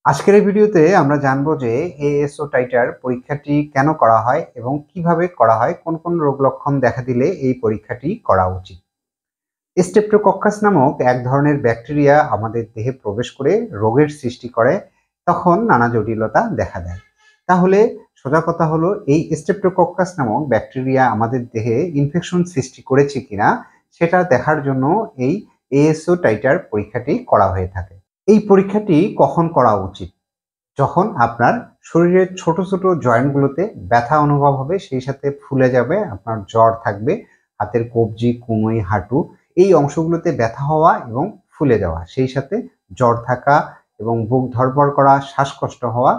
আজকের এই ভিডিওতে আমরা জানবো যে এএসও টাইটার পরীক্ষাটি কেন করা হয় এবং কিভাবে করা হয়, কোন কোন রোগ লক্ষণ দেখা দিলে এই পরীক্ষাটি করা উচিত। স্ট্রেপ্টোকক্কাস নামক এক ধরনের ব্যাকটেরিয়া আমাদের দেহে প্রবেশ করে রোগের সৃষ্টি করে, তখন নানা জটিলতা দেখা দেয়। তাহলে সোজা কথা হলো, এই স্ট্রেপ্টোকক্কাস নামক ব্যাকটেরিয়া আমাদের দেহে ইনফেকশন সৃষ্টি করেছে কিনা সেটা দেখার জন্য এই এএসও টাইটার পরীক্ষাটি করা হয়ে থাকে। এই পরীক্ষাটি কখন করা উচিত? যখন আপনার শরীরের ছোট ছোট জয়েন্টগুলোতে ব্যথা অনুভব হবে, সেই সাথে ফুলে যাবে, আপনার জ্বর থাকবে, হাতের কবজি, কনুই, হাঁটু এই অংশগুলোতে ব্যথা হওয়া এবং ফুলে যাওয়া, সেই সাথে জ্বর থাকা এবং বুক ধড়ফড় করা, শ্বাসকষ্ট হওয়া,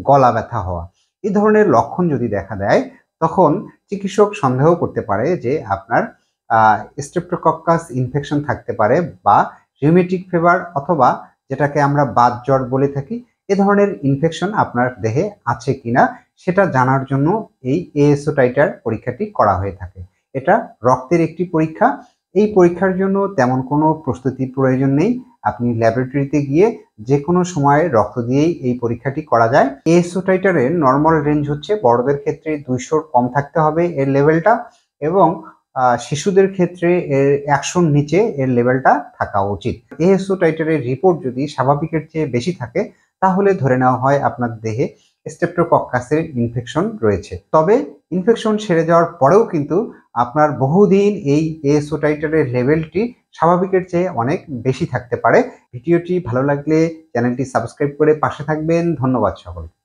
গলা ব্যথা হওয়া, এই ধরনের লক্ষণ যদি দেখা দেয়, তখন চিকিৎসক সন্দেহ করতে পারে যে আপনার স্ট্রেপ্টোকক্কাস ইনফেকশন থাকতে পারে, বা রিউমেটিক ফিভার অথবা যেটাকে আমরা বাত জ্বর বলে থাকি, এ ধরনের ইনফেকশন আপনার দেহে আছে কিনা সেটা জানার জন্য এই এএসও টাইটার পরীক্ষাটি করা হয়ে থাকে। এটা রক্তের একটি পরীক্ষা। এই পরীক্ষার জন্য তেমন কোনো প্রস্তুতি প্রয়োজন নেই। আপনি ল্যাবরেটরিতে গিয়ে যে কোনো সময়ে রক্ত দিয়েই এই পরীক্ষাটি করা যায়। এএসও টাইটারের নর্মাল রেঞ্জ হচ্ছে বড়দের ক্ষেত্রে 200 কম থাকতে হবে এর লেভেলটা, এবং শিশুদের ক্ষেত্রে এর 100-র নিচে এর লেভেলটা থাকা উচিত। এএসও টাইটারের রিপোর্ট যদি স্বাভাবিকের চেয়ে বেশি থাকে, তাহলে ধরে নেওয়া হয় আপনার দেহে স্ট্রেপ্টোকক্কাসের ইনফেকশন রয়েছে। তবে ইনফেকশন সেরে যাওয়ার পরেও কিন্তু আপনার বহুদিন এই এএসও টাইটারের লেভেলটি স্বাভাবিকের চেয়ে অনেক বেশি থাকতে পারে। ভিডিওটি ভালো লাগলে চ্যানেলটি সাবস্ক্রাইব করে পাশে থাকবেন। ধন্যবাদ সকলকে।